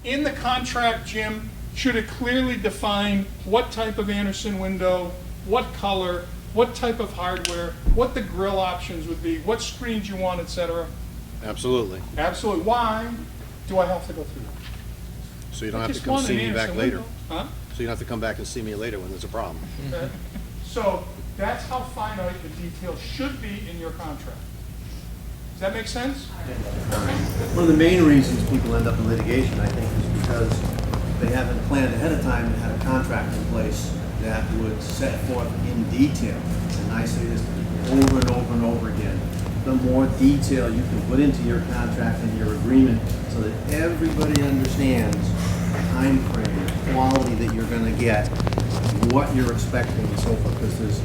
In the contract, Jim, should it clearly define what type of Anderson window, what color, what type of hardware, what the grill options would be, what screens you want, etc.? Absolutely. Absolutely. Why do I have to go through that? So you don't I have to just come want see an me back Anderson later. window. Huh? So you don't have to come back and see me later when there's a problem. Okay. So that's how finite the details should be in your contract. Does that make sense? One of the main reasons people end up in litigation, I think, is because they haven't planned ahead of time and had a contract in place that would set forth in detail. And I say this to people over and over and over again. The more detail you can put into your contract and your agreement so that everybody understands the time frame, the quality that you're going to get, what you're expecting and so forth. Because there's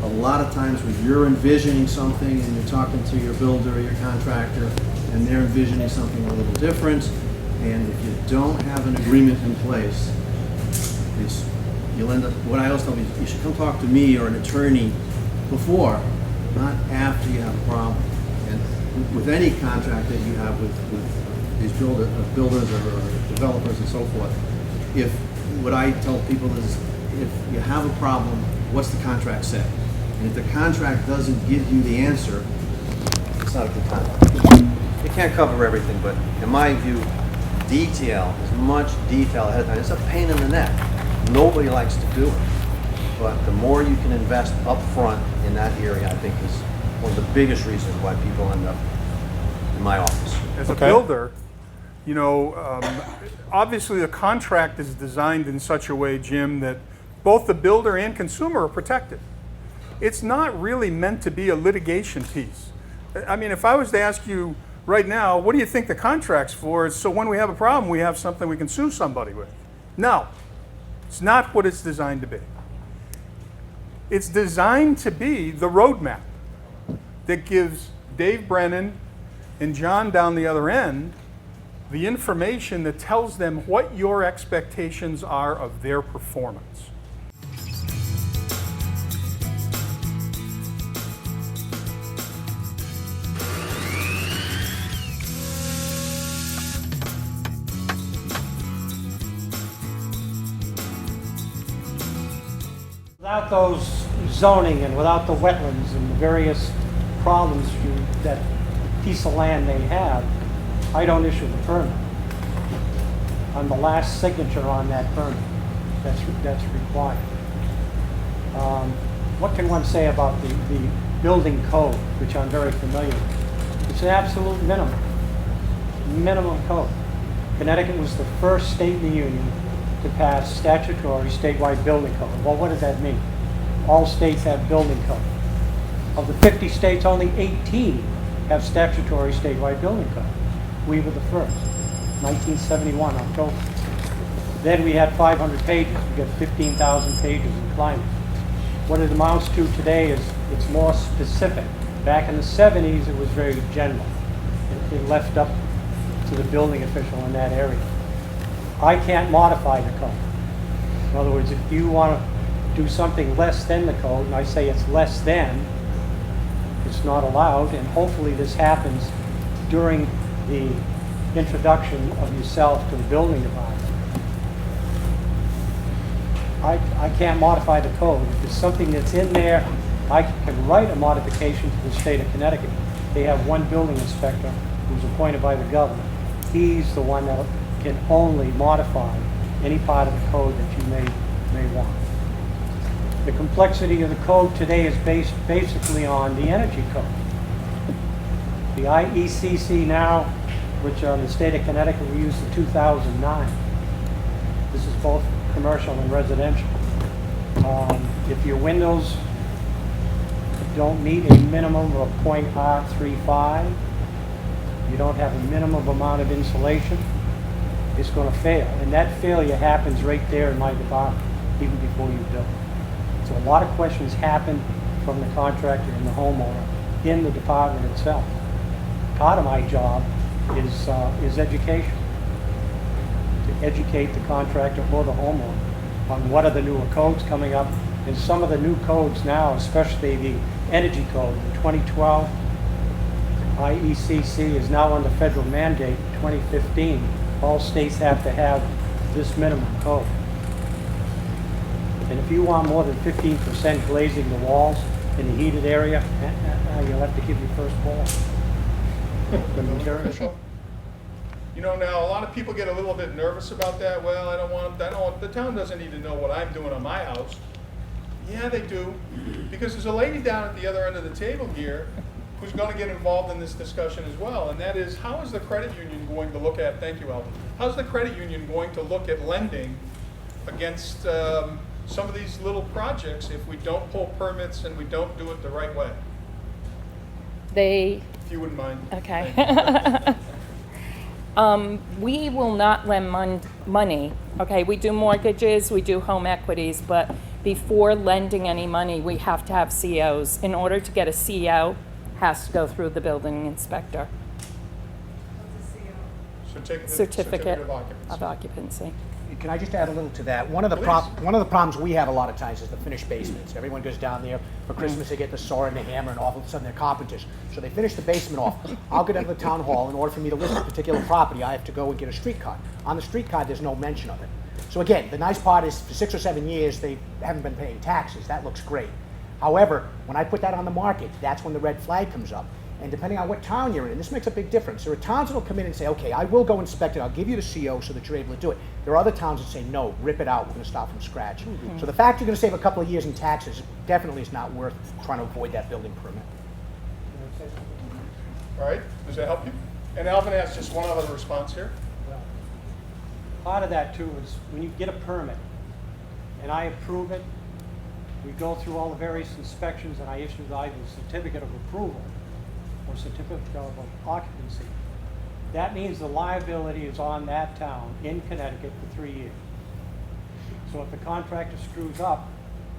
a lot of times when you're envisioning something and you're talking to your builder or your contractor and they're envisioning something a little different, and if you don't have an agreement in place, you'll end up, what I always tell people, you should come talk to me or an attorney before, not after you have a problem. And with any contract that you have with these builders or developers and so forth, if what I tell people is, if you have a problem, what's the contract say? And if the contract doesn't give you the answer, it's not a good contract. It can't cover everything, but in my view, detail, as much detail ahead of time, it's a pain in the neck. Nobody likes to do it. But the more you can invest up front in that area, I think is one of the biggest reasons why people end up in my office. As a builder, you know, obviously the contract is designed in such a way, Jim, that both the builder and consumer are protected. It's not really meant to be a litigation piece. I mean, if I was to ask you right now, what do you think the contract's for? It's so when we have a problem, we have something we can sue somebody with. No, it's not what it's designed to be. It's designed to be the roadmap that gives Dave Brennan and John down the other end the information that tells them what your expectations are of their performance. Without those zoning and without the wetlands and the various problems that piece of land may have, I don't issue the permit. I'm the last signature on that permit that's required. What can one say about the building code, which I'm very familiar with? It's an absolute minimum code. Connecticut was the first state in the union to pass statutory statewide building code. Well, what does that mean? All states have building code. Of the 50 states, only 18 have statutory statewide building code. We were the first, 1971, October. Then we had 500 pages. We got 15,000 pages in climate. What it amounts to today is it's more specific. Back in the 70s, it was very general. It left up to the building official in that area. I can't modify the code. In other words, if you want to do something less than the code, and I say it's less than, it's not allowed, and hopefully this happens during the introduction of yourself to the building department. I can't modify the code. If it's something that's in there, I can write a modification to the state of Connecticut. They have one building inspector who's appointed by the governor. He's the one that can only modify any part of the code that you may want. The complexity of the code today is based basically on the energy code. The IECC now, which on the state of Connecticut we use the 2009. This is both commercial and residential. If your windows don't meet a minimum of a .R35, you don't have a minimum amount of insulation, it's going to fail. And that failure happens right there in my department, even before you build. So a lot of questions happen from the contractor and the homeowner in the department itself. Part of my job is education. To educate the contractor or the homeowner on what are the newer codes coming up. And some of the new codes now, especially the energy code, the 2012 IECC is now under federal mandate. 2015 all states have to have this minimum code. And if you want more than 15% glazing the walls in the heated area, you'll have to give your first ball. The material. You know, now, a lot of people get a little bit nervous about that. Well, the town doesn't need to know what I'm doing on my house. Yeah, they do, because there's a lady down at the other end of the table here who's going to get involved in this discussion as well, and that is, how is the credit union going to look at, thank you, Alvin, how's the credit union going to look at lending against some of these little projects if we don't pull permits and we don't do it the right way? If you wouldn't mind. Okay. We will not lend money. Okay, we do mortgages, we do home equities, but before lending any money, we have to have COs. In order to get a CO, has to go through the building inspector. Certificate of occupancy. Can I just add a little to that? One of the problems we have a lot of times is the finished basements. Everyone goes down there for Christmas, they get the saw and the hammer, and all of a sudden they're carpenters. So they finish the basement off. I'll go down to the town hall. In order for me to list a particular property, I have to go and get a street card. On the street card, there's no mention of it. So again, the nice part is for 6 or 7 years, they haven't been paying taxes. That looks great. However, when I put that on the market, that's when the red flag comes up. And depending on what town you're in, this makes a big difference. There are towns that will come in and say, okay, I will go inspect it, I'll give you the CO so that you're able to do it. There are other towns that say, no, rip it out, we're gonna start from scratch. So the fact you're gonna save a couple of years in taxes definitely is not worth trying to avoid that building permit. All right, does that help you? And Alvin has just one other response here. Well, part of that too is when you get a permit and I approve it, we go through all the various inspections and I issue either a certificate of approval or certificate of occupancy. That means the liability is on that town in Connecticut for 3 years. So if the contractor screws up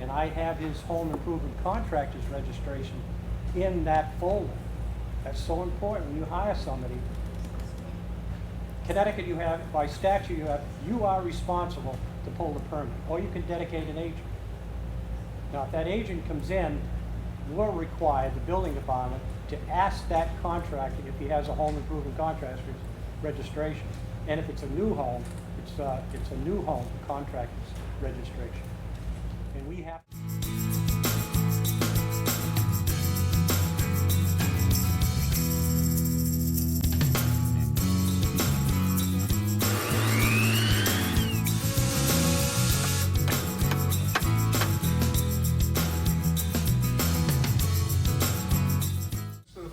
and I have his home improvement contractor's registration in that folder, that's so important when you hire somebody. Connecticut, you have, by statute, you are responsible to pull the permit, or you can dedicate an agent. Now, if that agent comes in, we're required, the building department, to ask that contractor if he has a home improvement contractor's registration. And if it's a new home, it's a new home contractor's registration. And we have.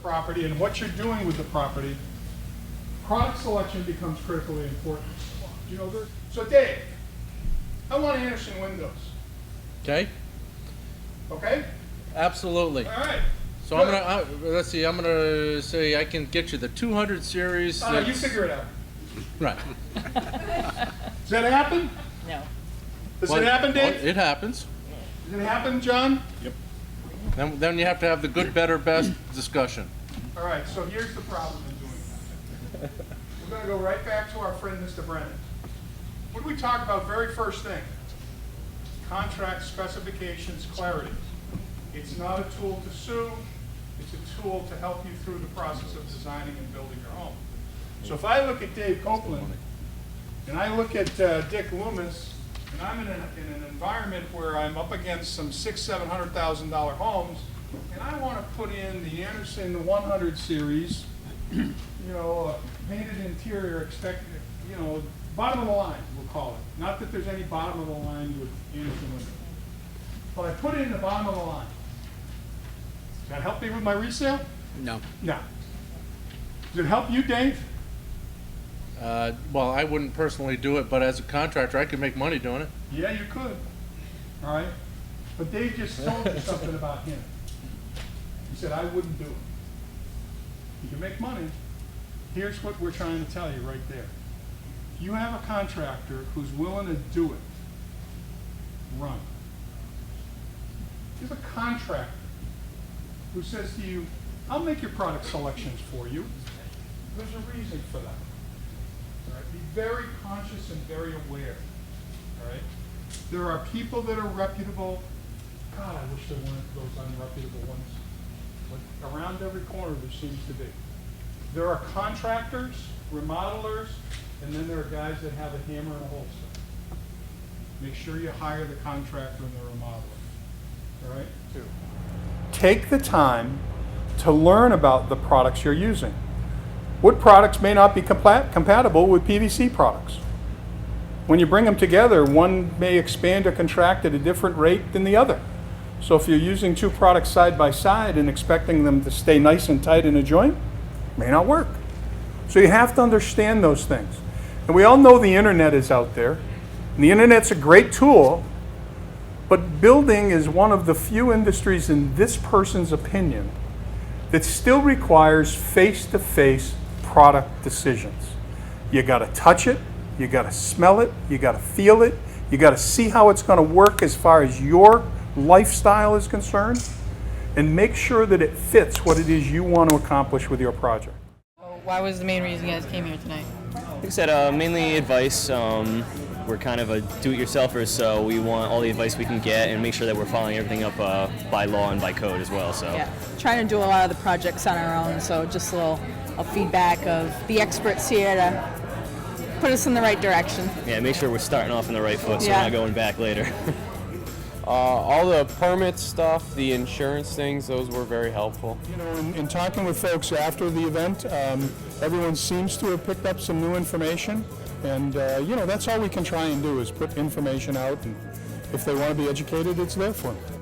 Property and what you're doing with the property, product selection becomes critically important. You know, so Dave, I want Anderson windows. Okay, Okay? absolutely. All right. So let's see, I'm gonna say I can get you the 200 series. You figure it out. Right. Does that happen? No. Does it happen, Dave? It happens. Does it happen, John? Yep. Then you have to have the good, better, best discussion. All right, so here's the problem in doing that. We're going to go right back to our friend, Mr. Brennan. What did we talk about very first thing? Contract specifications, clarity. It's not a tool to sue. It's a tool to help you through the process of designing and building your home. So if I look at Dave Copeland, and I look at Dick Loomis, and I'm in an environment where I'm up against some $600,000–700,000 homes, and I want to put in the Anderson 100 series, you know, painted interior, you know, bottom of the line, we'll call it. Not that there's any bottom of the line with Anderson windows. But I put it in the bottom of the line. Does that help me with my resale? No. No. Does it help you, Dave? Well, I wouldn't personally do it, but as a contractor, I could make money doing it. Yeah, you could. All right. But Dave just told you something about him. He said, I wouldn't do it. You can make money. Here's what we're trying to tell you right there. If you have a contractor who's willing to do it, run. If you have a contractor who says to you, I'll make your product selections for you, there's a reason for that. All right? Be very conscious and very aware. All right? There are people that are reputable. God, I wish there weren't those unreputable ones. But around every corner there seems to be. There are contractors, remodelers, and then there are guys that have a hammer and a holster. Make sure you hire the contractor and the remodeler, all right? Take the time to learn about the products you're using. Wood products may not be compatible with PVC products. When you bring them together, one may expand or contract at a different rate than the other. So if you're using two products side by side and expecting them to stay nice and tight in a joint, it may not work. So you have to understand those things. And we all know the internet is out there. And the internet's a great tool, but building is one of the few industries, in this person's opinion, that still requires face-to-face product decisions. You gotta touch it, you gotta smell it, you gotta feel it, you gotta see how it's gonna work as far as your lifestyle is concerned, and make sure that it fits what it is you want to accomplish with your project. Why was the main reason you guys came here tonight? Like I said, mainly advice. We're kind of a do-it-yourselfer, so we want all the advice we can get and make sure that we're following everything up by law and by code as well. So Yeah, trying to do a lot of the projects on our own, so just a little feedback of the experts here to put us in the right direction. yeah, make sure we're starting off in the right foot so Yeah. we're not going back later. All the permit stuff, the insurance things, those were very helpful. You know, in talking with folks after the event, everyone seems to have picked up some new information. And, you know, that's all we can try and do is put information out. And if they want to be educated, it's there for them.